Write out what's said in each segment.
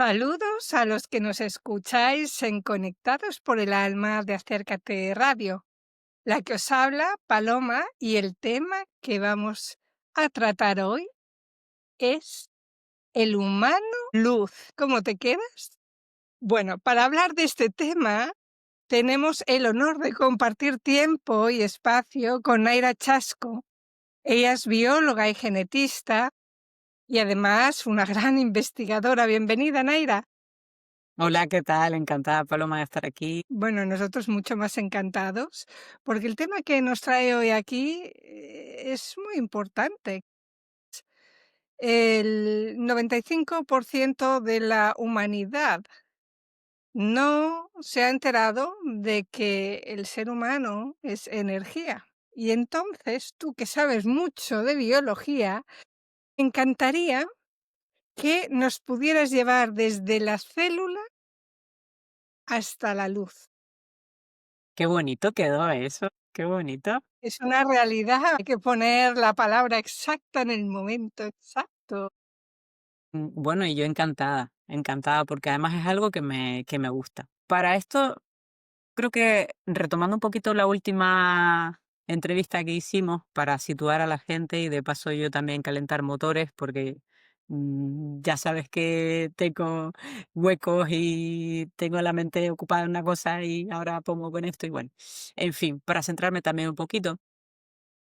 Saludos a los que nos escucháis en Conectados por el Alma de Acércate Radio. La que os habla, Paloma, y el tema que vamos a tratar hoy es el humano luz. ¿Cómo te quedas? Bueno, para hablar de este tema, tenemos el honor de compartir tiempo y espacio con Naira Chasco. Ella es bióloga y genetista y además una gran investigadora. Bienvenida, Naira. Hola, ¿qué tal? Encantada, Paloma, de estar aquí. Bueno, nosotros mucho más encantados, porque el tema que nos trae hoy aquí es muy importante. El 95% de la humanidad no se ha enterado de que el ser humano es energía. Y entonces, tú que sabes mucho de biología, me encantaría que nos pudieras llevar desde la célula hasta la luz. Qué bonito quedó eso, qué bonito. Es una realidad, hay que poner la palabra exacta en el momento exacto. Bueno, y yo encantada, encantada, porque además es algo que me gusta. Para esto, creo que retomando un poquito la última entrevista que hicimos para situar a la gente y de paso yo también calentar motores, porque ya sabes que tengo huecos y tengo la mente ocupada en una cosa y ahora pongo con esto y bueno, en fin, para centrarme también un poquito.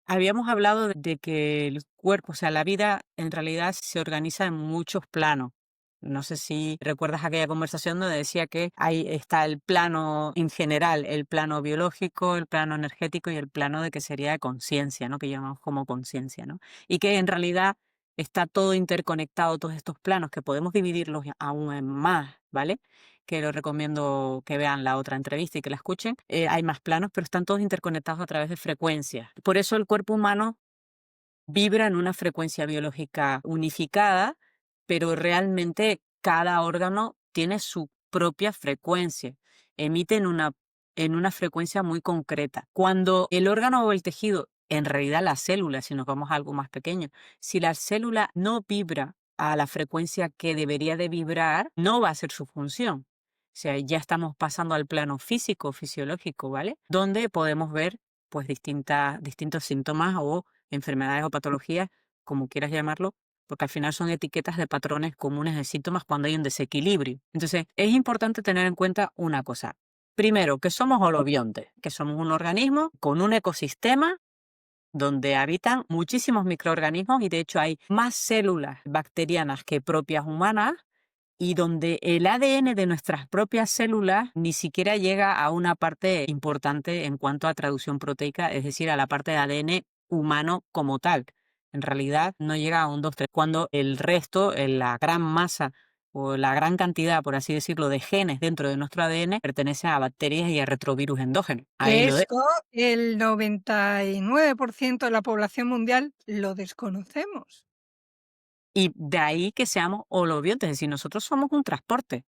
Habíamos hablado de que el cuerpo, o sea, la vida en realidad se organiza en muchos planos. No sé si recuerdas aquella conversación donde decía que ahí está el plano en general, el plano biológico, el plano energético y el plano de que sería de conciencia, ¿no? Que llamamos como conciencia, ¿no? Y que en realidad está todo interconectado, todos estos planos, que podemos dividirlos aún en más, ¿vale? Que lo recomiendo que vean la otra entrevista y que la escuchen. Hay más planos, pero están todos interconectados a través de frecuencias. Por eso el cuerpo humano vibra en una frecuencia biológica unificada, pero realmente cada órgano tiene su propia frecuencia, emite en una frecuencia muy concreta. Cuando el órgano o el tejido, en realidad la célula, si nos vamos a algo más pequeño, si la célula no vibra a la frecuencia que debería de vibrar, no va a ser su función. O sea, ya estamos pasando al plano físico, fisiológico, ¿vale? Donde podemos ver pues distintos síntomas o enfermedades o patologías, como quieras llamarlo, porque al final son etiquetas de patrones comunes de síntomas cuando hay un desequilibrio. Entonces, es importante tener en cuenta una cosa. Primero, que somos holobiontes, que somos un organismo con un ecosistema donde habitan muchísimos microorganismos y de hecho hay más células bacterianas que propias humanas y donde el ADN de nuestras propias células ni siquiera llega a una parte importante en cuanto a traducción proteica, es decir, a la parte de ADN humano como tal. En realidad no llega a un 2, 3, cuando el resto, la gran masa o la gran cantidad, por así decirlo, de genes dentro de nuestro ADN pertenece a bacterias y a retrovirus endógenos. Ahí Que lo dejo. esto el 99% de la población mundial lo desconocemos. Y de ahí que seamos holobiontes, es decir, nosotros somos un transporte.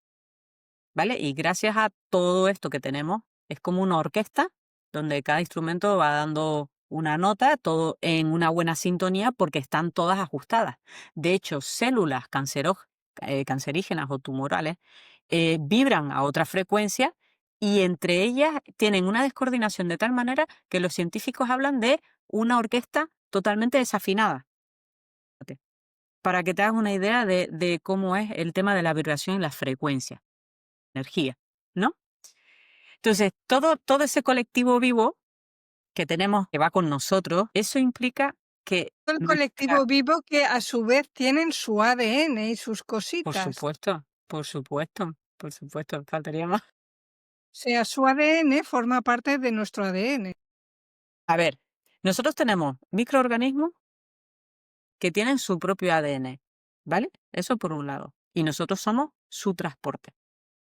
¿Vale? Y gracias a todo esto que tenemos, es como una orquesta donde cada instrumento va dando una nota, todo en una buena sintonía porque están todas ajustadas. De hecho, células cancerígenas o tumorales vibran a otra frecuencia y entre ellas tienen una descoordinación de tal manera que los científicos hablan de una orquesta totalmente desafinada. Para que te hagas una idea de cómo es el tema de la vibración y la frecuencia, energía, ¿no? Entonces, todo ese colectivo vivo que tenemos, que va con nosotros, eso implica que El nuestra, colectivo vivo que a su vez tienen su ADN y sus por cositas. supuesto, por supuesto, por supuesto, faltaría más. O sea, su ADN forma parte de nuestro ADN. A ver, nosotros tenemos microorganismos que tienen su propio ADN, ¿vale? Eso por un lado. Y nosotros somos su transporte.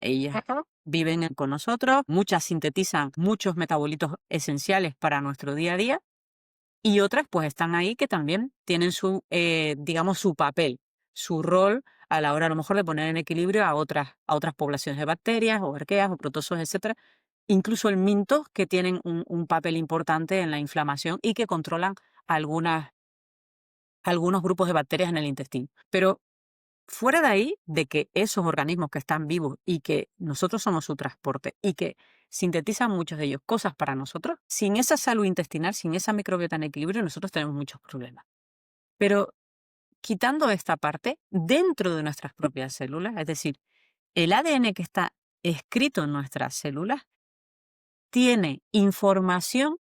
Ellas Ajá. viven con nosotros, muchas sintetizan muchos metabolitos esenciales para nuestro día a día. Y otras pues están ahí que también tienen su, digamos, su papel, su rol a la hora a lo mejor de poner en equilibrio a otras poblaciones de bacterias o arqueas o protozoos, etcétera. Incluso el mintos que tienen un papel importante en la inflamación y que controlan algunos grupos de bacterias en el intestino. Pero fuera de ahí, de que esos organismos que están vivos y que nosotros somos su transporte y que sintetizan muchos de ellos cosas para nosotros, sin esa salud intestinal, sin esa microbiota en equilibrio, nosotros tenemos muchos problemas. Pero quitando esta parte, dentro de nuestras propias células, es decir, el ADN que está escrito en nuestras células tiene información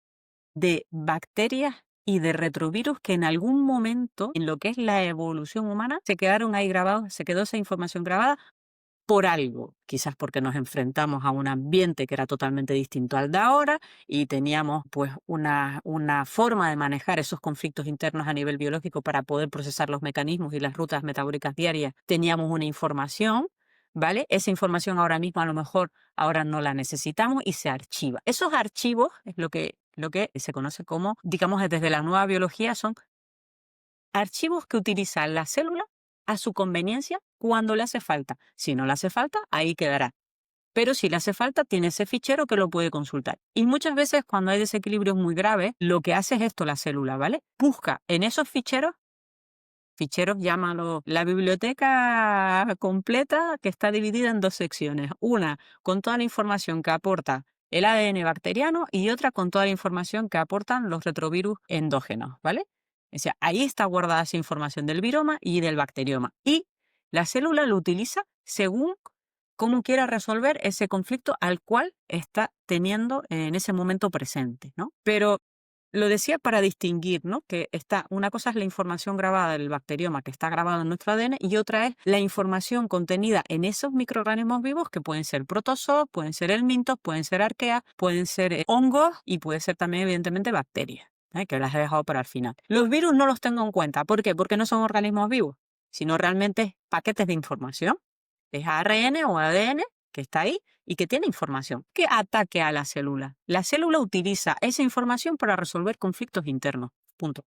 de bacterias y de retrovirus que en algún momento, en lo que es la evolución humana, se quedaron ahí grabados, se quedó esa información grabada por algo, quizás porque nos enfrentamos a un ambiente que era totalmente distinto al de ahora y teníamos pues una forma de manejar esos conflictos internos a nivel biológico para poder procesar los mecanismos y las rutas metabólicas diarias. Teníamos una información, ¿vale? Esa información ahora mismo a lo mejor ahora no la necesitamos y se archiva. Esos archivos es lo que se conoce como, digamos desde la nueva biología, son archivos que utiliza la célula a su conveniencia cuando le hace falta. Si no le hace falta, ahí quedará. Pero si le hace falta, tiene ese fichero que lo puede consultar. Y muchas veces cuando hay desequilibrios muy graves, lo que hace es esto la célula, ¿vale? Busca en esos ficheros llámalo la biblioteca completa que está dividida en dos secciones. Una con toda la información que aporta el ADN bacteriano y otra con toda la información que aportan los retrovirus endógenos, ¿vale? O sea, ahí está guardada esa información del viroma y del bacterioma. Y la célula lo utiliza según cómo quiera resolver ese conflicto al cual está teniendo en ese momento presente, ¿no? Pero lo decía para distinguir, ¿no? Que una cosa es la información grabada del bacterioma que está grabado en nuestro ADN y otra es la información contenida en esos microorganismos vivos que pueden ser protozoos, pueden ser helmintos, pueden ser arqueas, pueden ser hongos y puede ser también evidentemente bacterias, que las he dejado para el final. Los virus no los tengo en cuenta. ¿Por qué? Porque no son organismos vivos, sino realmente paquetes de información. Es ARN o ADN que está ahí y que tiene información que ataque a la célula. La célula utiliza esa información para resolver conflictos internos. Punto.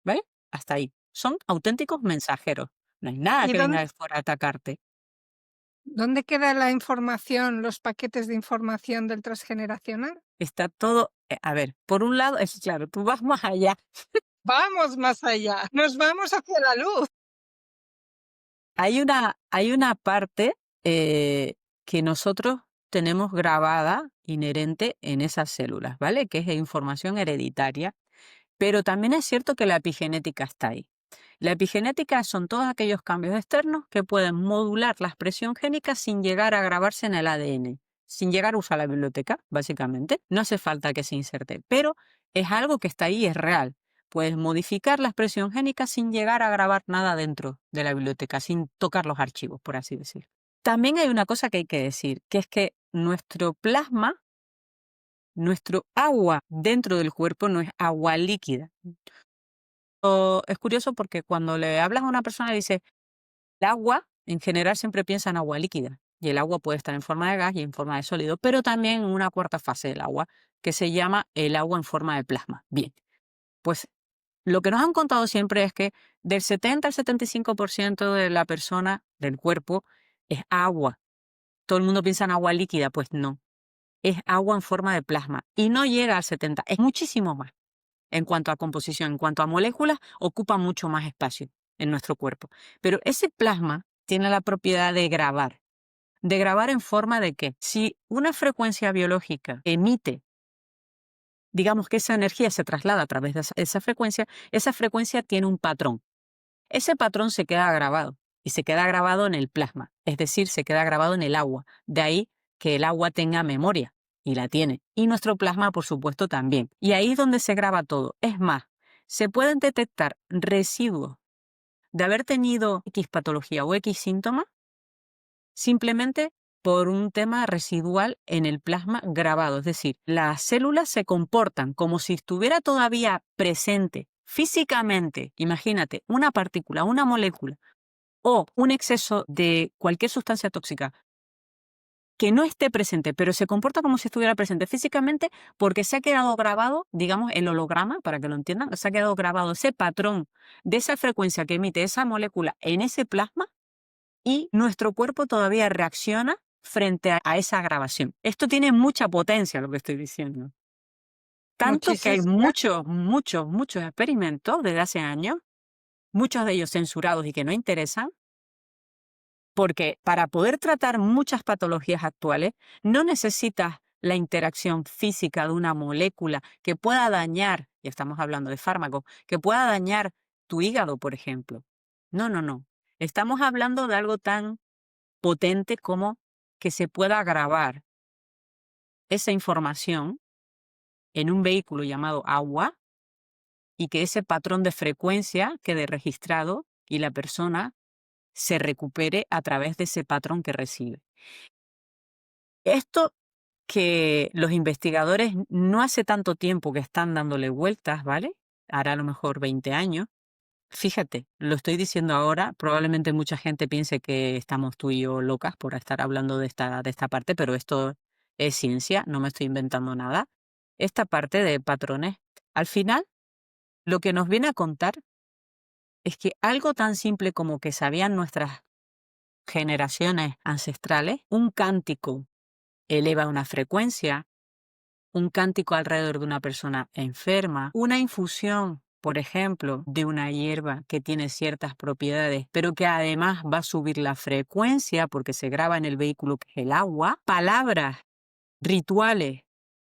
¿Vale? Hasta ahí. Son auténticos mensajeros. No hay nada ¿Y que venga de fuera a atacarte. dónde queda la información, los paquetes de información del transgeneracional? Está todo. A ver, por un lado, es claro, tú vas más allá. Vamos más allá, nos vamos hacia la luz. Hay una parte que nosotros tenemos grabada inherente en esas células, ¿vale? Que es información hereditaria. Pero también es cierto que la epigenética está ahí. La epigenética son todos aquellos cambios externos que pueden modular la expresión génica sin llegar a grabarse en el ADN, sin llegar a usar la biblioteca, básicamente. No hace falta que se inserte, pero es algo que está ahí, es real. Puedes modificar la expresión génica sin llegar a grabar nada dentro de la biblioteca, sin tocar los archivos, por así decirlo. También hay una cosa que hay que decir, que es que nuestro plasma, nuestro agua dentro del cuerpo no es agua líquida. Es curioso porque cuando le hablas a una persona y dice el agua, en general siempre piensa en agua líquida. Y el agua puede estar en forma de gas y en forma de sólido, pero también en una cuarta fase del agua, que se llama el agua en forma de plasma. Bien, pues lo que nos han contado siempre es que del 70 al 75% de la persona, del cuerpo, es agua. Todo el mundo piensa en agua líquida, pues no. Es agua en forma de plasma y no llega al 70, es muchísimo más. En cuanto a composición, en cuanto a moléculas, ocupa mucho más espacio en nuestro cuerpo. Pero ese plasma tiene la propiedad de grabar. ¿De grabar en forma de qué? Si una frecuencia biológica emite, digamos que esa energía se traslada a través de esa frecuencia tiene un patrón. Ese patrón se queda grabado y se queda grabado en el plasma, es decir, se queda grabado en el agua. De ahí que el agua tenga memoria, y la tiene. Y nuestro plasma, por supuesto, también. Y ahí es donde se graba todo. Es más, se pueden detectar residuos de haber tenido X patología o X síntoma simplemente por un tema residual en el plasma grabado. Es decir, las células se comportan como si estuviera todavía presente físicamente, imagínate, una partícula, una molécula o un exceso de cualquier sustancia tóxica que no esté presente, pero se comporta como si estuviera presente físicamente porque se ha quedado grabado, digamos, el holograma, para que lo entiendan, se ha quedado grabado ese patrón de esa frecuencia que emite esa molécula en ese plasma y nuestro cuerpo todavía reacciona frente a esa grabación. Esto tiene mucha potencia, lo que estoy diciendo. Tanto que hay Muchísimas. muchos experimentos desde hace años, muchos de ellos censurados y que no interesan, Porque para poder tratar muchas patologías actuales, no necesitas la interacción física de una molécula que pueda dañar, y estamos hablando de fármacos, que pueda dañar tu hígado, por ejemplo. No, no, no. Estamos hablando de algo tan potente como que se pueda grabar esa información en un vehículo llamado agua y que ese patrón de frecuencia quede registrado y la persona se recupere a través de ese patrón que recibe. Esto que los investigadores no hace tanto tiempo que están dándole vueltas, ¿vale? Hará a lo mejor 20 años. Fíjate, lo estoy diciendo ahora, probablemente mucha gente piense que estamos tú y yo locas por estar hablando de esta parte, pero esto es ciencia, no me estoy inventando nada. Esta parte de patrones, al final, lo que nos viene a contar es que algo tan simple como que sabían nuestras generaciones ancestrales, un cántico eleva una frecuencia, un cántico alrededor de una persona enferma, una infusión, por ejemplo, de una hierba que tiene ciertas propiedades, pero que además va a subir la frecuencia porque se graba en el vehículo que es el agua, palabras, rituales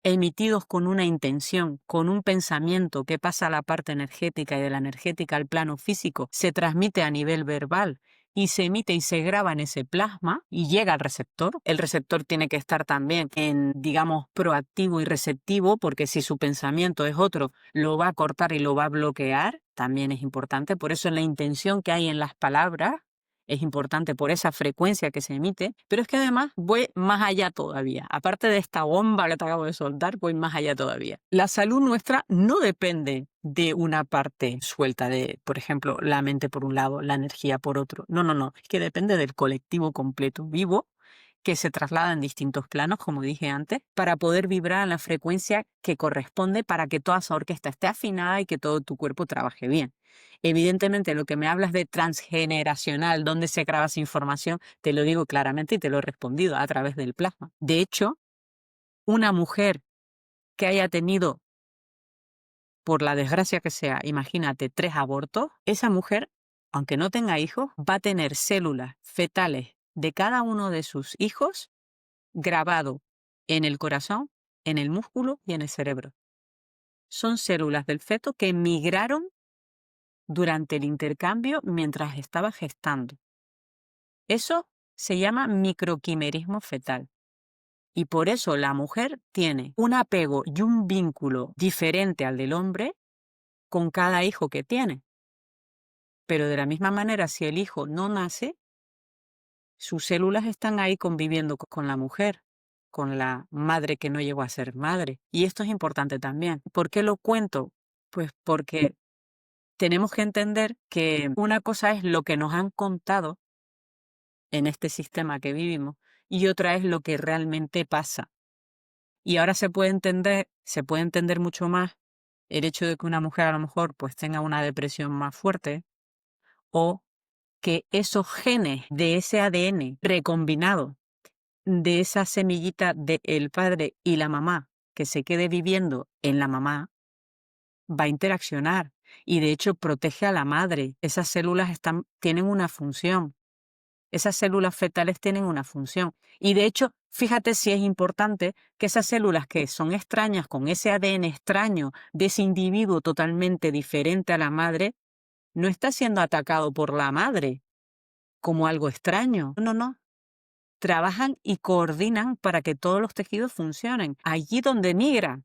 emitidos con una intención, con un pensamiento que pasa a la parte energética y de la energética al plano físico, se transmite a nivel verbal y se emite y se graba en ese plasma y llega al receptor. El receptor tiene que estar también en, digamos, proactivo y receptivo, porque si su pensamiento es otro, lo va a cortar y lo va a bloquear, también es importante. Por eso la intención que hay en las palabras es importante por esa frecuencia que se emite, pero es que además voy más allá todavía. Aparte de esta bomba que te acabo de soltar, voy más allá todavía. La salud nuestra no depende de una parte suelta de, por ejemplo, la mente por un lado, la energía por otro. No, no, no. Es que depende del colectivo completo vivo que se traslada en distintos planos, como dije antes, para poder vibrar en la frecuencia que corresponde para que toda esa orquesta esté afinada y que todo tu cuerpo trabaje bien. Evidentemente, lo que me hablas de transgeneracional, dónde se graba esa información, te lo digo claramente y te lo he respondido a través del plasma. De hecho, una mujer que haya tenido, por la desgracia que sea, imagínate, 3 abortos, esa mujer, aunque no tenga hijos, va a tener células fetales de cada uno de sus hijos grabado en el corazón, en el músculo y en el cerebro. Son células del feto que migraron durante el intercambio mientras estaba gestando. Eso se llama microquimerismo fetal. Y por eso la mujer tiene un apego y un vínculo diferente al del hombre con cada hijo que tiene. Pero de la misma manera, si el hijo no nace, sus células están ahí conviviendo con la mujer, con la madre que no llegó a ser madre. Y esto es importante también. ¿Por qué lo cuento? Pues porque tenemos que entender que una cosa es lo que nos han contado en este sistema que vivimos y otra es lo que realmente pasa. Y ahora se puede entender mucho más el hecho de que una mujer a lo mejor pues tenga una depresión más fuerte o que esos genes de ese ADN recombinado de esa semillita del padre y la mamá que se quede viviendo en la mamá va a interaccionar y de hecho protege a la madre. Esas células tienen una función. Esas células fetales tienen una función. Y de hecho, fíjate si es importante que esas células que son extrañas, con ese ADN extraño de ese individuo totalmente diferente a la madre, no está siendo atacado por la madre como algo extraño. No, no. Trabajan y coordinan para que todos los tejidos funcionen. Allí donde migra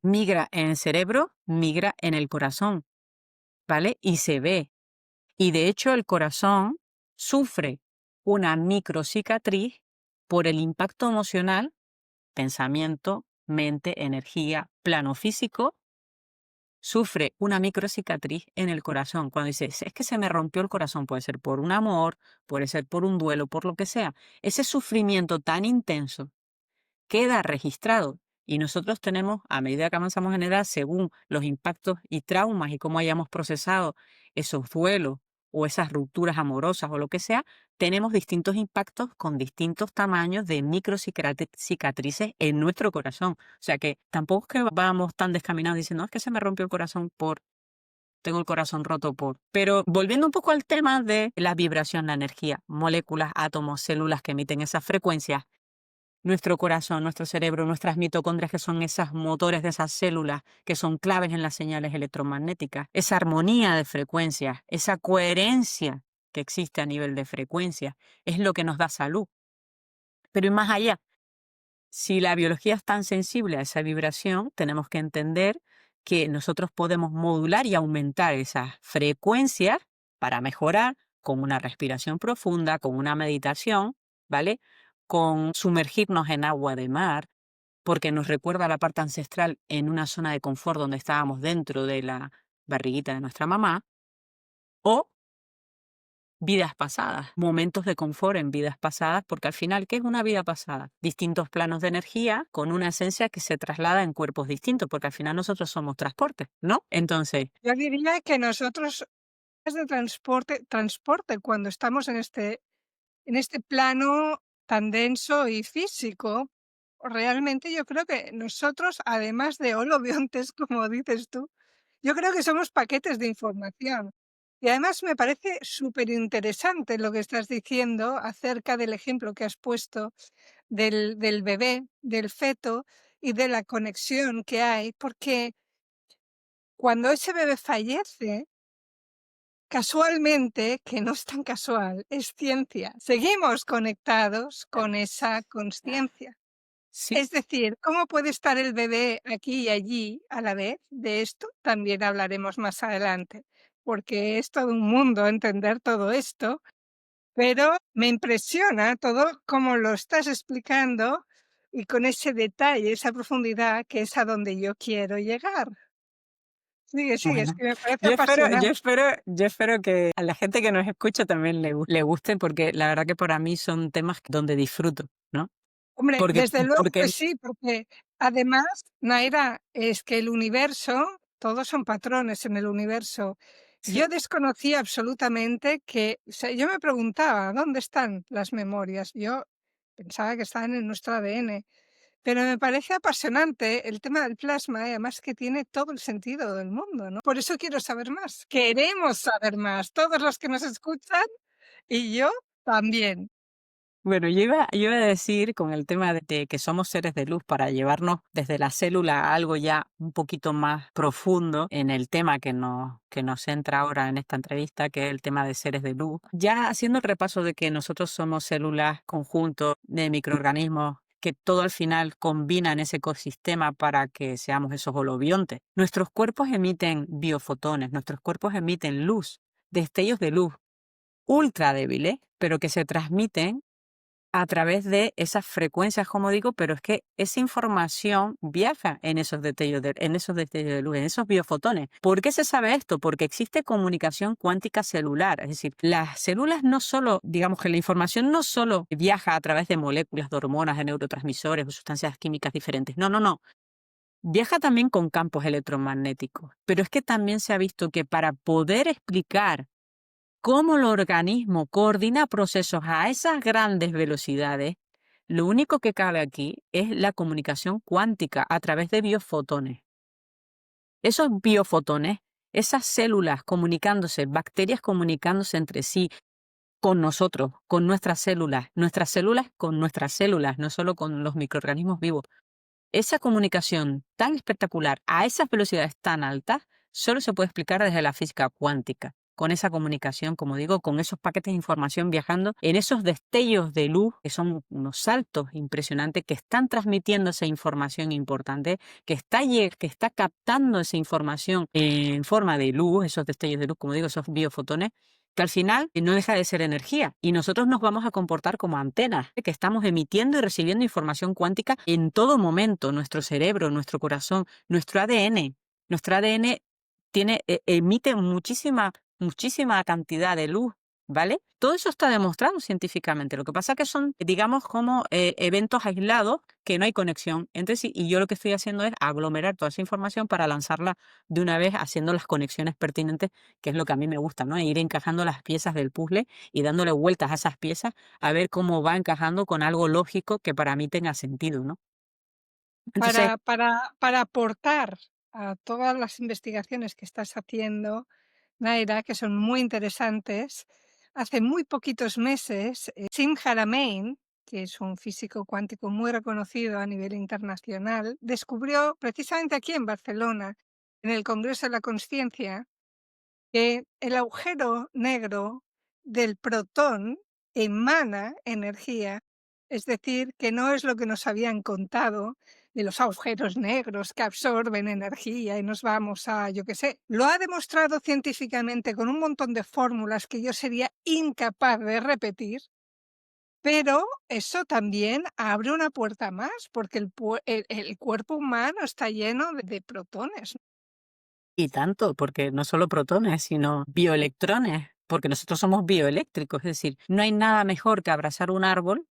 en el cerebro, migra en el corazón, ¿vale? Y se ve. Y de hecho el corazón sufre una microcicatriz por el impacto emocional, pensamiento, mente, energía, plano físico, sufre una microcicatriz en el corazón. Cuando dices, es que se me rompió el corazón, puede ser por un amor, puede ser por un duelo, por lo que sea. Ese sufrimiento tan intenso queda registrado y nosotros tenemos, a medida que avanzamos en edad, según los impactos y traumas y cómo hayamos procesado esos duelos o esas rupturas amorosas o lo que sea, tenemos distintos impactos con distintos tamaños de microcicatrices en nuestro corazón. O sea que tampoco es que vamos tan descaminados diciendo, "No, es que se me rompió el corazón por tengo el corazón roto por. Pero volviendo un poco al tema de la vibración, la energía, moléculas, átomos, células que emiten esas frecuencias, nuestro corazón, nuestro cerebro, nuestras mitocondrias, que son esos motores de esas células, que son claves en las señales electromagnéticas, esa armonía de frecuencias, esa coherencia que existe a nivel de frecuencia, es lo que nos da salud. Pero y más allá, si la biología es tan sensible a esa vibración, tenemos que entender que nosotros podemos modular y aumentar esas frecuencias para mejorar con una respiración profunda, con una meditación, ¿vale? Con sumergirnos en agua de mar, porque nos recuerda la parte ancestral en una zona de confort donde estábamos dentro de la barriguita de nuestra mamá, o vidas pasadas, momentos de confort en vidas pasadas, porque al final, ¿qué es una vida pasada? Distintos planos de energía con una esencia que se traslada en cuerpos distintos, porque al final nosotros somos transporte, ¿no? Entonces, Yo diría que nosotros es de transporte cuando estamos en este plano tan denso y físico. Realmente yo creo que nosotros, además de holobiontes, como dices tú, yo creo que somos paquetes de información. Y además me parece súper interesante lo que estás diciendo acerca del ejemplo que has puesto del bebé, del feto y de la conexión que hay, porque cuando ese bebé fallece, casualmente, que no es tan casual, es ciencia. Seguimos conectados con esa consciencia. sí, Es decir, ¿cómo puede estar el bebé aquí y allí a la vez? De esto también hablaremos más adelante, porque es todo un mundo entender todo esto, pero me impresiona todo cómo lo estás explicando y con ese detalle, esa profundidad que es a donde yo quiero llegar. Sigue, sigue, es bueno, que me parece apasionante. yo espero que a la gente que nos escucha también le guste, porque la verdad que para mí son temas donde disfruto, ¿no? Hombre, Porque, desde luego que porque, sí, porque además, Naira, es que el universo, todos son patrones en el universo. Yo sí, desconocía absolutamente que, o sea, yo me preguntaba, ¿dónde están las memorias? Yo pensaba que estaban en nuestro ADN, pero me parece apasionante el tema del plasma y además que tiene todo el sentido del mundo, ¿no? Por eso quiero saber más. Queremos saber más, todos los que nos escuchan y yo también. bueno, yo iba a decir con el tema de que somos seres de luz para llevarnos desde la célula a algo ya un poquito más profundo en el tema que nos centra ahora en esta entrevista, que es el tema de seres de luz. Ya haciendo el repaso de que nosotros somos células, conjuntos de microorganismos que todo al final combina en ese ecosistema para que seamos esos holobiontes. Nuestros cuerpos emiten biofotones, nuestros cuerpos emiten luz, destellos de luz ultra débiles, pero que se transmiten a través de esas frecuencias, como digo, pero es que esa información viaja en esos destellos de luz, en esos biofotones. ¿Por qué se sabe esto? Porque existe comunicación cuántica celular, es decir, las células no solo, digamos que la información no solo viaja a través de moléculas, de hormonas, de neurotransmisores o sustancias químicas diferentes, no, no, no. Viaja también con campos electromagnéticos, pero es que también se ha visto que para poder explicar cómo el organismo coordina procesos a esas grandes velocidades, lo único que cabe aquí es la comunicación cuántica a través de biofotones. Esos biofotones, esas células comunicándose, bacterias comunicándose entre sí, con nosotros, con nuestras células con nuestras células, no solo con los microorganismos vivos. Esa comunicación tan espectacular a esas velocidades tan altas solo se puede explicar desde la física cuántica, con esa comunicación, como digo, con esos paquetes de información viajando en esos destellos de luz, que son unos saltos impresionantes, que están transmitiendo esa información importante, que está captando esa información en forma de luz, esos destellos de luz, como digo, esos biofotones, que al final no deja de ser energía y nosotros nos vamos a comportar como antenas, que estamos emitiendo y recibiendo información cuántica en todo momento, nuestro cerebro, nuestro corazón, nuestro ADN. Nuestro ADN emite muchísima cantidad de luz, ¿vale? Todo eso está demostrado científicamente. Lo que pasa es que son, digamos, como eventos aislados que no hay conexión entre sí y yo lo que estoy haciendo es aglomerar toda esa información para lanzarla de una vez haciendo las conexiones pertinentes, que es lo que a mí me gusta, ¿no? Ir encajando las piezas del puzzle y dándole vueltas a esas piezas a ver cómo va encajando con algo lógico que para mí tenga sentido, ¿no? Entonces, Para aportar a todas las investigaciones que estás haciendo, Naira, que son muy interesantes. Hace muy poquitos meses, Sim Haramein, que es un físico cuántico muy reconocido a nivel internacional, descubrió precisamente aquí en Barcelona, en el Congreso de la Consciencia, que el agujero negro del protón emana energía, es decir, que no es lo que nos habían contado de los agujeros negros que absorben energía y nos vamos a, yo qué sé. Lo ha demostrado científicamente con un montón de fórmulas que yo sería incapaz de repetir, pero eso también abre una puerta más, porque el cuerpo humano está lleno de protones. Y tanto, porque no solo protones, sino bioelectrones, porque nosotros somos bioeléctricos, es decir, no hay nada mejor que abrazar un árbol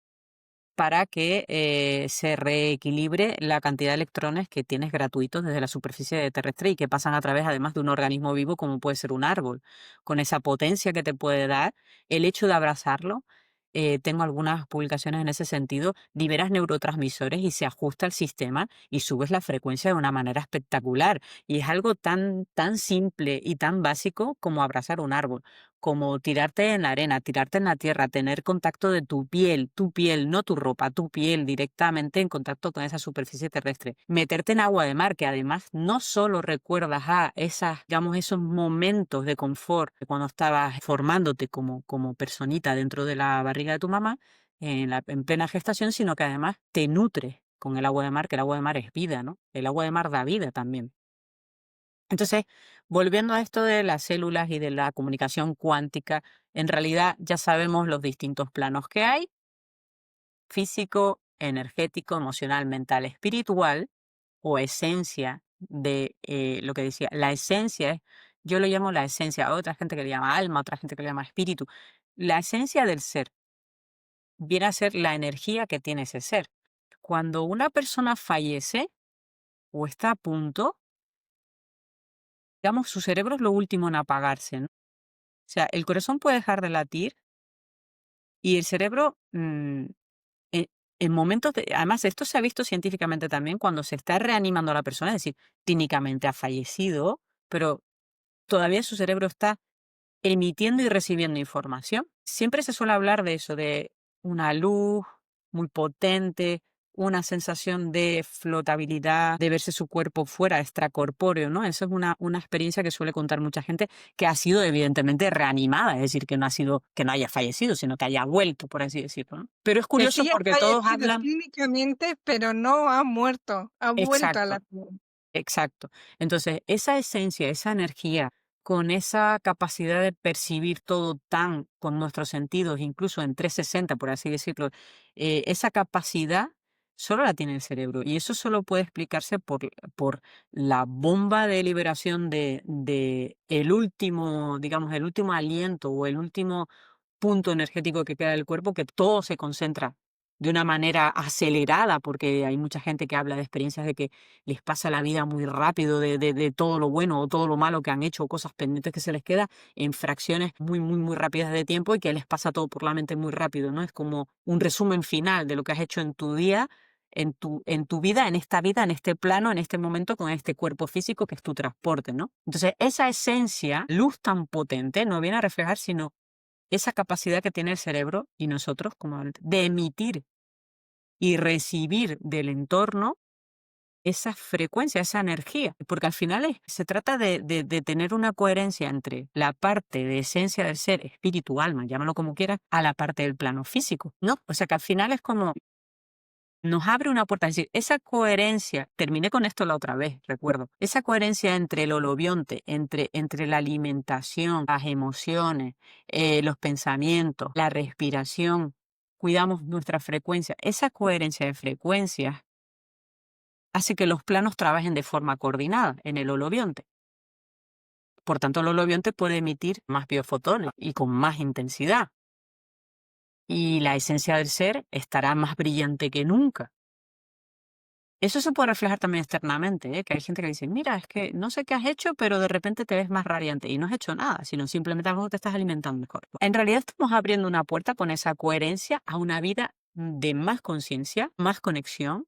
para que se reequilibre la cantidad de electrones que tienes gratuitos desde la superficie terrestre y que pasan a través además de un organismo vivo como puede ser un árbol. Con esa potencia que te puede dar, el hecho de abrazarlo, tengo algunas publicaciones en ese sentido, liberas neurotransmisores y se ajusta el sistema y subes la frecuencia de una manera espectacular. Y es algo tan, tan simple y tan básico como abrazar un árbol, como tirarte en la arena, tirarte en la tierra, tener contacto de tu piel, no tu ropa, tu piel directamente en contacto con esa superficie terrestre. Meterte en agua de mar, que además no solo recuerdas a esas, digamos, esos momentos de confort de cuando estabas formándote como personita dentro de la barriga de tu mamá, en plena gestación, sino que además te nutres con el agua de mar, que el agua de mar es vida, ¿no? El agua de mar da vida también. Entonces, volviendo a esto de las células y de la comunicación cuántica, en realidad ya sabemos los distintos planos que hay: físico, energético, emocional, mental, espiritual, o esencia de lo que decía. La esencia es, yo lo llamo la esencia, a otra gente que le llama alma, otra gente que le llama espíritu. La esencia del ser viene a ser la energía que tiene ese ser. Cuando una persona fallece o está a punto, digamos, su cerebro es lo último en apagarse, ¿no? O sea, el corazón puede dejar de latir y el cerebro, e en momentos de, además, esto se ha visto científicamente también cuando se está reanimando a la persona, es decir, clínicamente ha fallecido, pero todavía su cerebro está emitiendo y recibiendo información. Siempre se suele hablar de eso, de una luz muy potente, una sensación de flotabilidad, de verse su cuerpo fuera, extracorpóreo, ¿no? Eso es una experiencia que suele contar mucha gente que ha sido evidentemente reanimada, es decir, que no ha sido, que no haya fallecido, sino que haya vuelto, por así decirlo, ¿no? Pero es Que curioso sí ha porque todos fallecido hablan. clínicamente, pero no ha muerto, ha vuelto a la Exacto. tierra. Exacto. Entonces, esa esencia, esa energía, con esa capacidad de percibir todo tan con nuestros sentidos, incluso en 360, por así decirlo, esa capacidad solo la tiene el cerebro. Y eso solo puede explicarse por la bomba de liberación de el último, digamos, el último aliento o el último punto energético que queda del cuerpo, que todo se concentra de una manera acelerada, porque hay mucha gente que habla de experiencias de que les pasa la vida muy rápido, de todo lo bueno o todo lo malo que han hecho, o cosas pendientes que se les queda en fracciones muy, muy, muy rápidas de tiempo y que les pasa todo por la mente muy rápido, ¿no? Es como un resumen final de lo que has hecho en tu día, en tu vida, en esta vida, en este plano, en este momento, con este cuerpo físico que es tu transporte, ¿no? Entonces, esa esencia, luz tan potente, no viene a reflejar sino esa capacidad que tiene el cerebro y nosotros como de emitir y recibir del entorno esa frecuencia, esa energía, porque al final se trata de tener una coherencia entre la parte de esencia del ser, espíritu, alma, llámalo como quieras, a la parte del plano físico, ¿no? O sea que al final es como nos abre una puerta, es decir, esa coherencia, terminé con esto la otra vez, recuerdo, esa coherencia entre el holobionte, entre la alimentación, las emociones, los pensamientos, la respiración, cuidamos nuestra frecuencia, esa coherencia de frecuencias hace que los planos trabajen de forma coordinada en el holobionte. Por tanto, el holobionte puede emitir más biofotones y con más intensidad. Y la esencia del ser estará más brillante que nunca. Eso se puede reflejar también externamente, ¿eh? Que hay gente que dice, mira, es que no sé qué has hecho, pero de repente te ves más radiante. Y no has hecho nada, sino simplemente a lo mejor te estás alimentando mejor. En realidad estamos abriendo una puerta con esa coherencia a una vida de más conciencia, más conexión,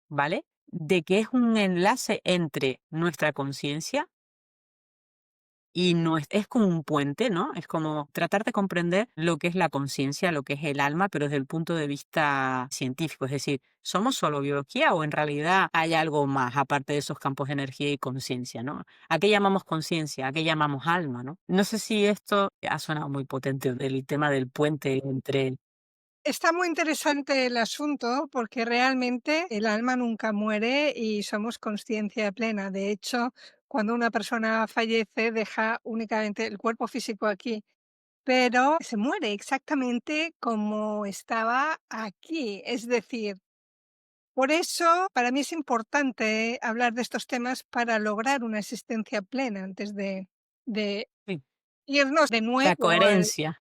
¿vale? de que es un enlace entre nuestra conciencia y no es como un puente, ¿no? Es como tratar de comprender lo que es la conciencia, lo que es el alma, pero desde el punto de vista científico. Es decir, ¿somos solo biología o en realidad hay algo más aparte de esos campos de energía y conciencia, ¿no? ¿A qué llamamos conciencia? ¿A qué llamamos alma, no? No sé si esto ha sonado muy potente, el tema del puente entre... Está muy interesante el asunto porque realmente el alma nunca muere y somos conciencia plena. De hecho, cuando una persona fallece, deja únicamente el cuerpo físico aquí, pero se muere exactamente como estaba aquí. Es decir, por eso para mí es importante hablar de estos temas para lograr una existencia plena antes de Sí, irnos de la nuevo coherencia.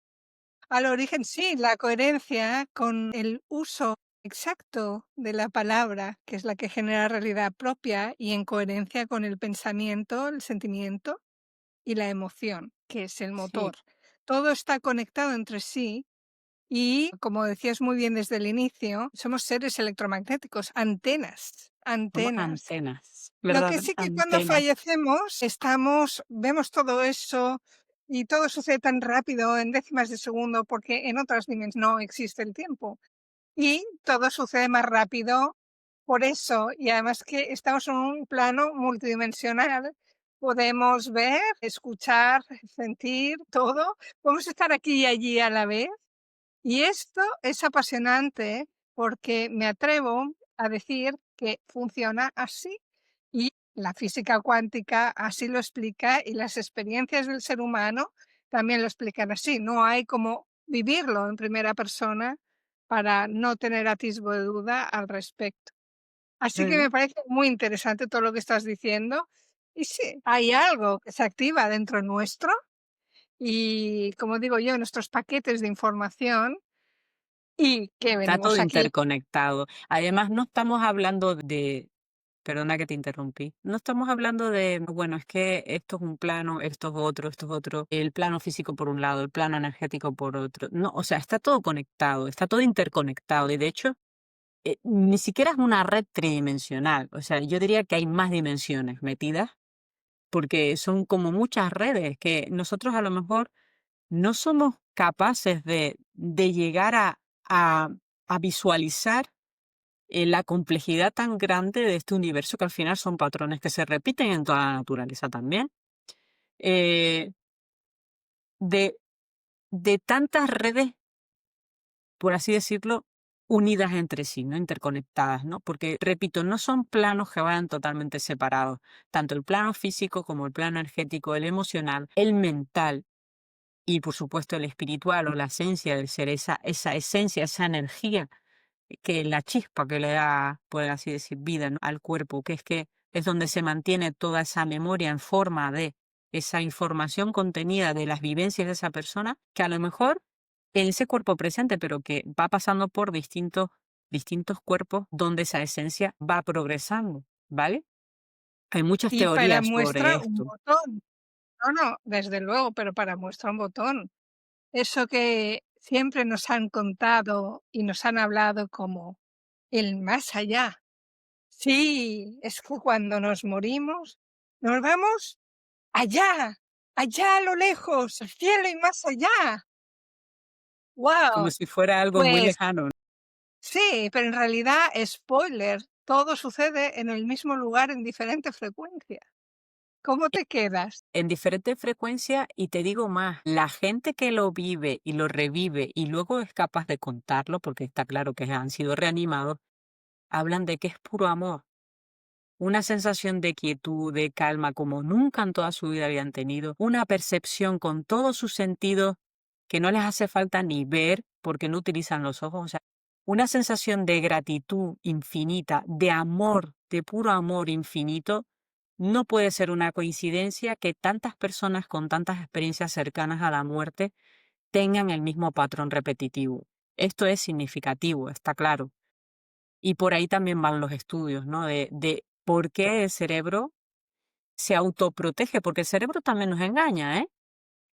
al origen. Sí, la coherencia con el uso exacto de la palabra, que es la que genera realidad propia, y en coherencia con el pensamiento, el sentimiento y la emoción, que es el motor. Sí, Todo está conectado entre sí y, como decías muy bien desde el inicio, somos seres electromagnéticos, antenas, somos antenas. antenas, Lo que ¿verdad? sí que cuando Antenas. fallecemos vemos todo eso y todo sucede tan rápido en décimas de segundo porque en otras dimensiones no existe el tiempo y todo sucede más rápido por eso y además que estamos en un plano multidimensional, podemos ver, escuchar, sentir todo, podemos estar aquí y allí a la vez y esto es apasionante porque me atrevo a decir que funciona así y la física cuántica así lo explica y las experiencias del ser humano también lo explican así. No hay como vivirlo en primera persona para no tener atisbo de duda al respecto. Así que Mm. me parece muy interesante todo lo que estás diciendo. Y sí, hay algo que se activa dentro nuestro y, como digo yo, nuestros paquetes de información y que Está todo venimos aquí. interconectado. Además, no estamos hablando de, perdona que te interrumpí, no estamos hablando de, bueno, es que esto es un plano, esto es otro, el plano físico por un lado, el plano energético por otro. No, o sea, está todo conectado, está todo interconectado y de hecho, ni siquiera es una red tridimensional. O sea, yo diría que hay más dimensiones metidas porque son como muchas redes que nosotros a lo mejor no somos capaces de llegar a, a visualizar la complejidad tan grande de este universo que al final son patrones que se repiten en toda la naturaleza también, eh, de, de tantas redes, por así decirlo, unidas entre sí, ¿no? Interconectadas, ¿no? Porque, repito, no son planos que vayan totalmente separados, tanto el plano físico como el plano energético, el emocional, el mental y, por supuesto, el espiritual o la esencia del ser, esa esencia, esa energía que la chispa que le da, por así decir, vida, ¿no? al cuerpo, que es donde se mantiene toda esa memoria en forma de esa información contenida de las vivencias de esa persona, que a lo mejor en ese cuerpo presente, pero que va pasando por distintos cuerpos donde esa esencia va progresando, ¿vale? Hay muchas Y para teorías sobre muestra un esto. botón. No, no, desde luego, pero para muestra un botón. Eso que siempre nos han contado y nos han hablado como el más allá. Sí, es que cuando nos morimos, nos vamos allá, allá a lo lejos, al cielo y más allá. Como ¡Wow! si fuera algo muy Pues lejano. sí, pero en realidad, spoiler, todo sucede en el mismo lugar en diferente frecuencia. ¿Cómo te quedas? En diferente frecuencia y te digo más, la gente que lo vive y lo revive y luego es capaz de contarlo, porque está claro que han sido reanimados, hablan de que es puro amor, una sensación de quietud, de calma como nunca en toda su vida habían tenido, una percepción con todos sus sentidos que no les hace falta ni ver porque no utilizan los ojos, o sea, una sensación de gratitud infinita, de amor, de puro amor infinito. No puede ser una coincidencia que tantas personas con tantas experiencias cercanas a la muerte tengan el mismo patrón repetitivo. Esto es significativo, está claro. Y por ahí también van los estudios, ¿no? De por qué el cerebro se autoprotege, porque el cerebro también nos engaña, ¿eh?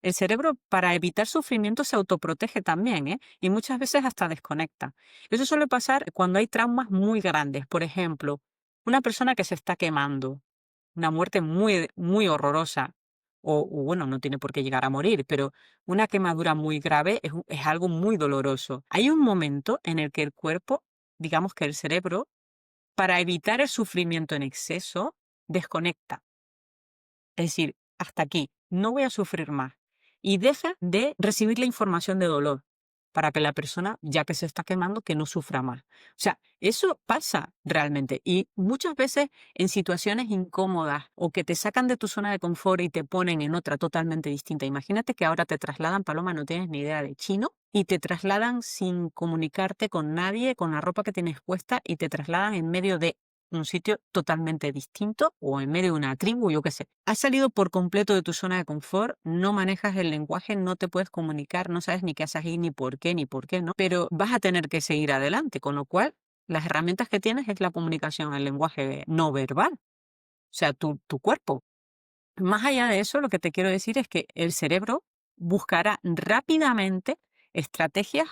El cerebro, para evitar sufrimiento, se autoprotege también, ¿eh? Y muchas veces hasta desconecta. Eso suele pasar cuando hay traumas muy grandes. Por ejemplo, Una persona que se está quemando, una muerte muy, muy horrorosa, o bueno, no tiene por qué llegar a morir, pero una quemadura muy grave es algo muy doloroso. Hay un momento en el que el cuerpo, digamos que el cerebro, para evitar el sufrimiento en exceso, desconecta. Es decir, hasta aquí, no voy a sufrir más. Y deja de recibir la información de dolor para que la persona, ya que se está quemando, que no sufra más. O sea, eso pasa realmente. Y muchas veces en situaciones incómodas o que te sacan de tu zona de confort y te ponen en otra totalmente distinta. Imagínate que ahora te trasladan, Paloma, no tienes ni idea de chino, y te trasladan sin comunicarte con nadie, con la ropa que tienes puesta, y te trasladan en medio de un sitio totalmente distinto o en medio de una tribu, yo qué sé. Has salido por completo de tu zona de confort, no manejas el lenguaje, no te puedes comunicar, no sabes ni qué haces ahí, ni por qué no, pero vas a tener que seguir adelante, con lo cual las herramientas que tienes es la comunicación, el lenguaje no verbal, o sea, tu cuerpo. Más allá de eso, lo que te quiero decir es que el cerebro buscará rápidamente estrategias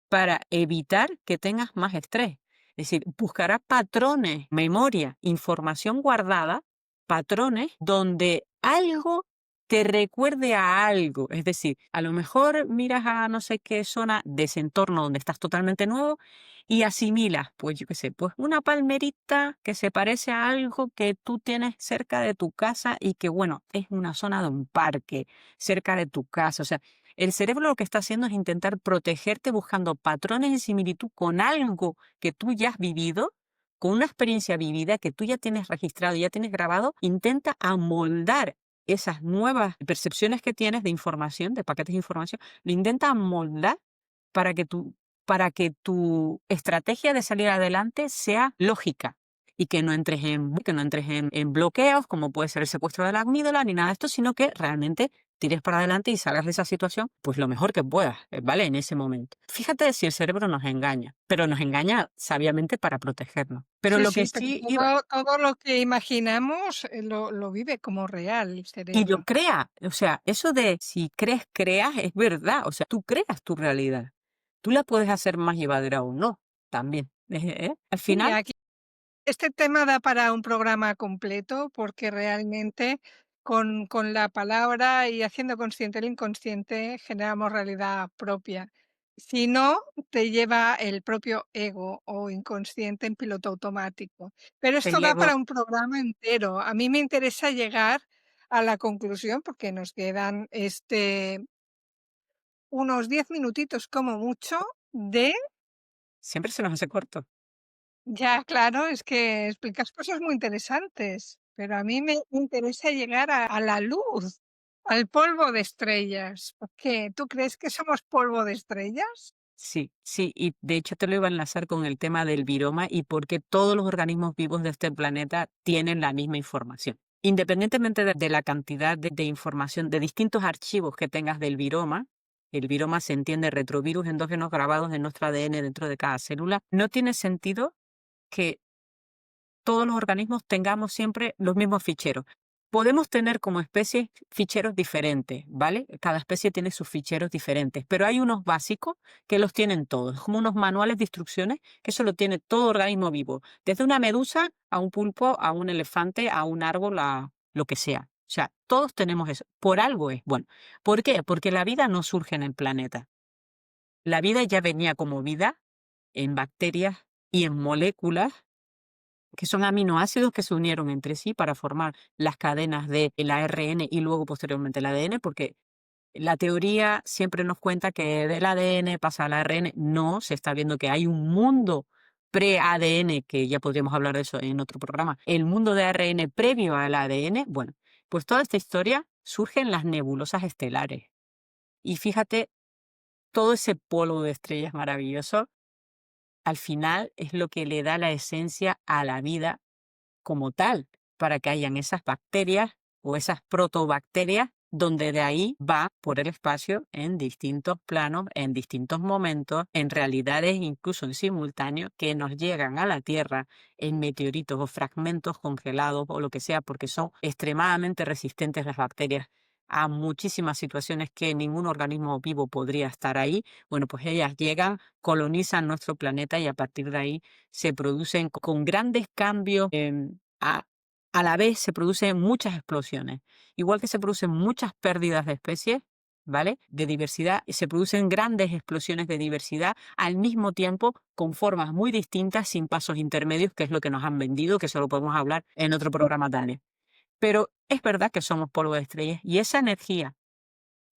para evitar que tengas más estrés. Es decir, buscará patrones, memoria, información guardada, patrones donde algo te recuerde a algo. Es decir, a lo mejor miras a no sé qué zona de ese entorno donde estás totalmente nuevo y asimilas, pues yo qué sé, pues una palmerita que se parece a algo que tú tienes cerca de tu casa y que, bueno, es una zona de un parque cerca de tu casa. O sea, el cerebro lo que está haciendo es intentar protegerte buscando patrones de similitud con algo que tú ya has vivido, con una experiencia vivida que tú ya tienes registrado, ya tienes grabado. Intenta amoldar esas nuevas percepciones que tienes de información, de paquetes de información, lo intenta amoldar para que tu estrategia de salir adelante sea lógica y que no entres en bloqueos, como puede ser el secuestro de la amígdala, ni nada de esto, sino que realmente tires para adelante y salgas de esa situación, pues lo mejor que puedas, ¿vale? En ese momento. Fíjate si el cerebro nos engaña, pero nos engaña sabiamente para protegernos. Pero Sí, lo que sí, pero sí iba, todo lo que imaginamos, lo vive como real el y lo cerebro. crea, o sea, eso de si crees, creas, es verdad, o sea, tú creas tu realidad. Tú la puedes hacer más llevadera o no, también. Al Sí, final, aquí este tema da para un programa completo, porque realmente con la palabra y haciendo consciente el inconsciente generamos realidad propia. Si no, te lleva el propio ego o inconsciente en piloto automático. Pero esto el da ego. para un programa entero. A mí me interesa llegar a la conclusión, porque nos quedan, unos 10 minutitos como mucho de Siempre se nos hace corto. ya, claro, es que explicas cosas muy interesantes, pero a mí me interesa llegar a la luz, al polvo de estrellas. ¿Por qué? ¿Tú crees que somos polvo de estrellas? Sí, sí, y de hecho te lo iba a enlazar con el tema del viroma y por qué todos los organismos vivos de este planeta tienen la misma información. Independientemente de la cantidad de información, de distintos archivos que tengas del viroma, el viroma se entiende retrovirus endógenos grabados en nuestro ADN dentro de cada célula, no tiene sentido que todos los organismos tengamos siempre los mismos ficheros. Podemos tener como especie ficheros diferentes, ¿vale? Cada especie tiene sus ficheros diferentes, pero hay unos básicos que los tienen todos, como unos manuales de instrucciones que eso lo tiene todo organismo vivo, desde una medusa a un pulpo, a un elefante, a un árbol, a lo que sea. O sea, todos tenemos eso. Por algo es. Bueno, ¿por qué? Porque la vida no surge en el planeta. La vida ya venía como vida en bacterias y en moléculas que son aminoácidos que se unieron entre sí para formar las cadenas del ARN y luego posteriormente el ADN, porque la teoría siempre nos cuenta que del ADN pasa al ARN. No, se está viendo que hay un mundo pre-ADN, que ya podríamos hablar de eso en otro programa, el mundo de ARN previo al ADN. Bueno, pues toda esta historia surge en las nebulosas estelares. Y fíjate, todo ese polvo de estrellas maravilloso, al final es lo que le da la esencia a la vida como tal, para que hayan esas bacterias o esas protobacterias donde de ahí va por el espacio en distintos planos, en distintos momentos, en realidades incluso en simultáneo, que nos llegan a la Tierra en meteoritos o fragmentos congelados o lo que sea, porque son extremadamente resistentes las bacterias. a muchísimas situaciones que ningún organismo vivo podría estar ahí. Bueno, pues ellas llegan, colonizan nuestro planeta y a partir de ahí se producen con grandes cambios. A la vez se producen muchas explosiones, igual que se producen muchas pérdidas de especies, ¿vale? De diversidad, y se producen grandes explosiones de diversidad al mismo tiempo con formas muy distintas, sin pasos intermedios, que es lo que nos han vendido, que eso lo podemos hablar en otro programa también. Pero es verdad que somos polvo de estrellas y esa energía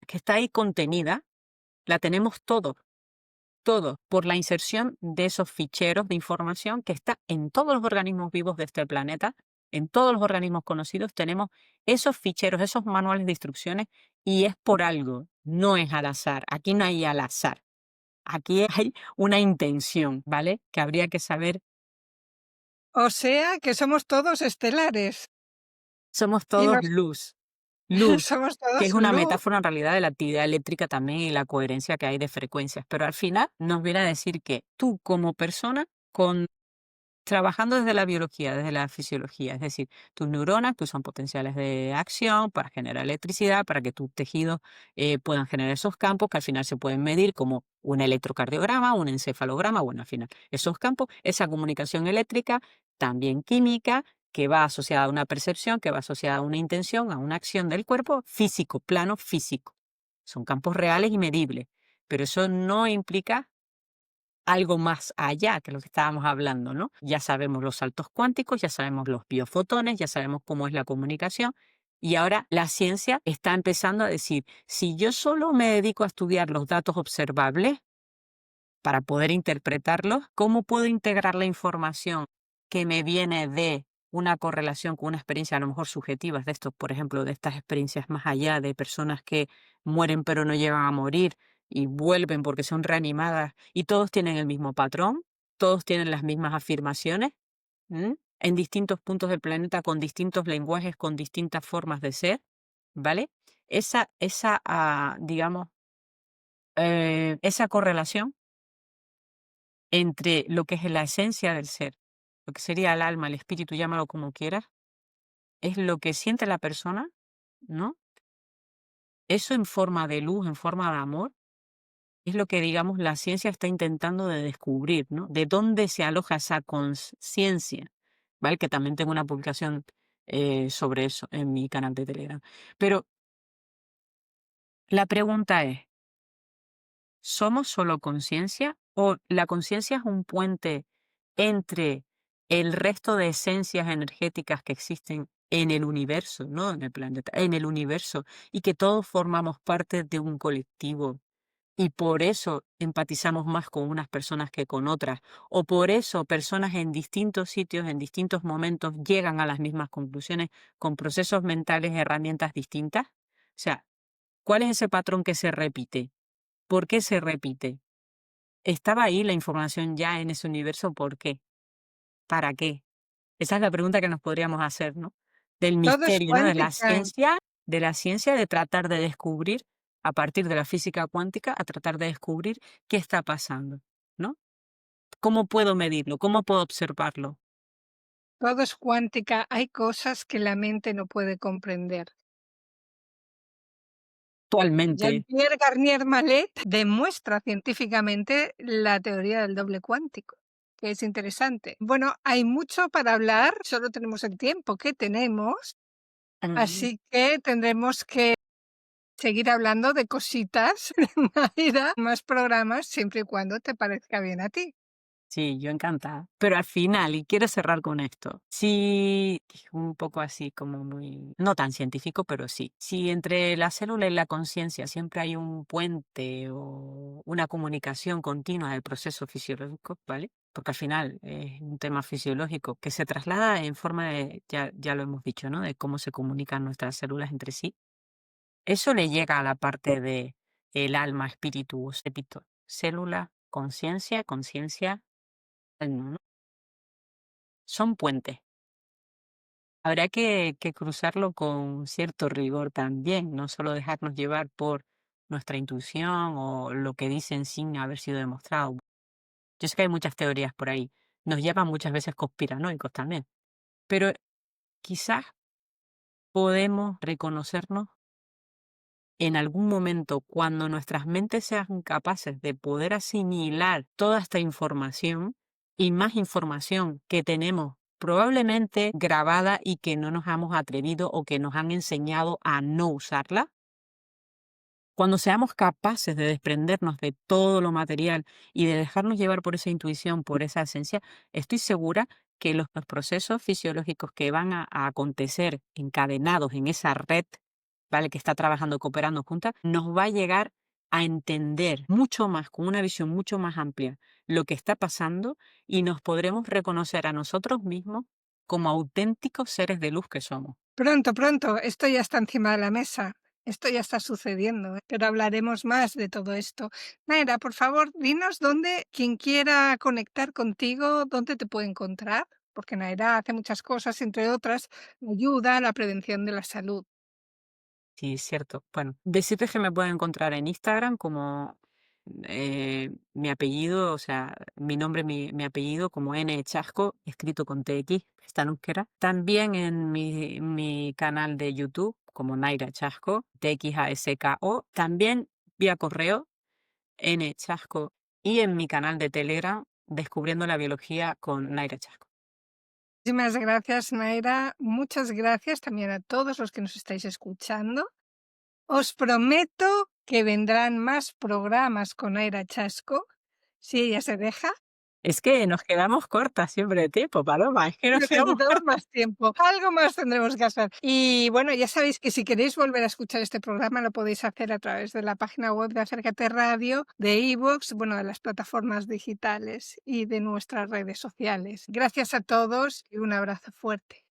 que está ahí contenida la tenemos todo, por la inserción de esos ficheros de información que está en todos los organismos vivos de este planeta, en todos los organismos conocidos tenemos esos ficheros, esos manuales de instrucciones y es por algo, no es al azar. Aquí no hay al azar. Aquí hay una intención, ¿vale? Que habría que saber. O sea que somos todos estelares Somos y todos nos luz. Luz, somos que todos es una luz. metáfora en realidad de la actividad eléctrica también y la coherencia que hay de frecuencias, pero al final nos viene a decir que tú como persona, trabajando desde la biología, desde la fisiología, es decir, tus neuronas pues son potenciales de acción para generar electricidad, para que tus tejidos puedan generar esos campos que al final se pueden medir como un electrocardiograma, un encefalograma, bueno, al final esos campos, esa comunicación eléctrica, también química, que va asociada a una percepción, que va asociada a una intención, a una acción del cuerpo físico, plano físico. Son campos reales y medibles, pero eso no implica algo más allá que lo que estábamos hablando, ¿no? Ya sabemos los saltos cuánticos, ya sabemos los biofotones, ya sabemos cómo es la comunicación. Y ahora la ciencia está empezando a decir, si yo solo me dedico a estudiar los datos observables para poder interpretarlos, ¿cómo puedo integrar la información que me viene de una correlación con una experiencia a lo mejor subjetiva de estos, por ejemplo, de estas experiencias más allá de personas que mueren pero no llegan a morir y vuelven porque son reanimadas y todos tienen el mismo patrón, todos tienen las mismas afirmaciones, ¿m? En distintos puntos del planeta con distintos lenguajes, con distintas formas de ser, ¿vale? Digamos, esa correlación entre lo que es la esencia del ser, lo que sería el alma, el espíritu, llámalo como quieras, es lo que siente la persona, ¿no? Eso en forma de luz, en forma de amor, es lo que, digamos, la ciencia está intentando de descubrir, ¿no? De dónde se aloja esa conciencia, ¿vale? Que también tengo una publicación sobre eso en mi canal de Telegram. Pero la pregunta es, ¿somos solo conciencia o la conciencia es un puente entre el resto de esencias energéticas que existen en el universo, no en el planeta, en el universo, y que todos formamos parte de un colectivo? Y por eso empatizamos más con unas personas que con otras, o por eso personas en distintos sitios, en distintos momentos, llegan a las mismas conclusiones con procesos mentales, herramientas distintas. O sea, ¿cuál es ese patrón que se repite? ¿Por qué se repite? ¿Estaba ahí la información ya en ese universo? ¿Por qué? ¿Para qué? Esa es la pregunta que nos podríamos hacer, ¿no? Del Todo es misterio, ¿no? cuántica. De la ciencia de tratar de descubrir, a partir de la física cuántica, a tratar de descubrir qué está pasando, ¿no? ¿Cómo puedo medirlo? ¿Cómo puedo observarlo? Todo es cuántica. Hay cosas que la mente no puede comprender. Actualmente. Jean-Pierre Garnier Mallet demuestra científicamente la teoría del doble cuántico, que es interesante. Bueno, hay mucho para hablar, solo tenemos el tiempo que tenemos, Mm. así que tendremos que seguir hablando de cositas en la vida, más programas, siempre y cuando te parezca bien a ti. Sí, yo encantada. Pero al final, y quiero cerrar con esto, sí, un poco así como muy, no tan científico, pero sí, si entre la célula y la conciencia siempre hay un puente o una comunicación continua del proceso fisiológico, ¿vale? Porque al final es un tema fisiológico que se traslada en forma de, ya lo hemos dicho, ¿no? De cómo se comunican nuestras células entre sí. Eso le llega a la parte de el alma, espíritu, repito, célula, conciencia, conciencia no, ¿no? Son puentes. Habrá que cruzarlo con cierto rigor también, no solo dejarnos llevar por nuestra intuición o lo que dicen sin haber sido demostrado. Yo sé que hay muchas teorías por ahí, nos llaman muchas veces conspiranoicos también, pero quizás podemos reconocernos en algún momento, cuando nuestras mentes sean capaces de poder asimilar toda esta información y más información que tenemos probablemente grabada y que no nos hemos atrevido o que nos han enseñado a no usarla, cuando seamos capaces de desprendernos de todo lo material y de dejarnos llevar por esa intuición, por esa esencia, estoy segura que los procesos fisiológicos que van a acontecer encadenados en esa red, ¿vale? Que está trabajando, cooperando juntas, nos va a llegar a entender mucho más, con una visión mucho más amplia, lo que está pasando y nos podremos reconocer a nosotros mismos como auténticos seres de luz que somos. Pronto, pronto, esto ya está encima de la mesa. Esto ya está sucediendo, pero hablaremos más de todo esto. Naira, por favor, dinos dónde quien quiera conectar contigo, dónde te puede encontrar, porque Naira hace muchas cosas, entre otras, ayuda a la prevención de la salud. Sí, es cierto. Bueno, decirles que me pueden encontrar en Instagram como mi apellido, o sea, mi nombre, mi apellido como N Chasco, escrito con TX, está en euskera. También en mi canal de YouTube como Naira Chasco, TXASKO. También vía correo, N Chasco. Y en mi canal de Telegram, Descubriendo la Biología con Naira Chasco. Muchísimas gracias, Naira. Muchas gracias también a todos los que nos estáis escuchando. Os prometo que vendrán más programas con Naira Chasco, si ella se deja. Es que nos quedamos cortas siempre de tiempo, Paloma, es que nos quedamos Necesitamos cortas. más tiempo. Algo más tendremos que hacer. Y bueno, ya sabéis que si queréis volver a escuchar este programa, lo podéis hacer a través de la página web de Acércate Radio, de iVoox, bueno, de las plataformas digitales y de nuestras redes sociales. Gracias a todos y un abrazo fuerte.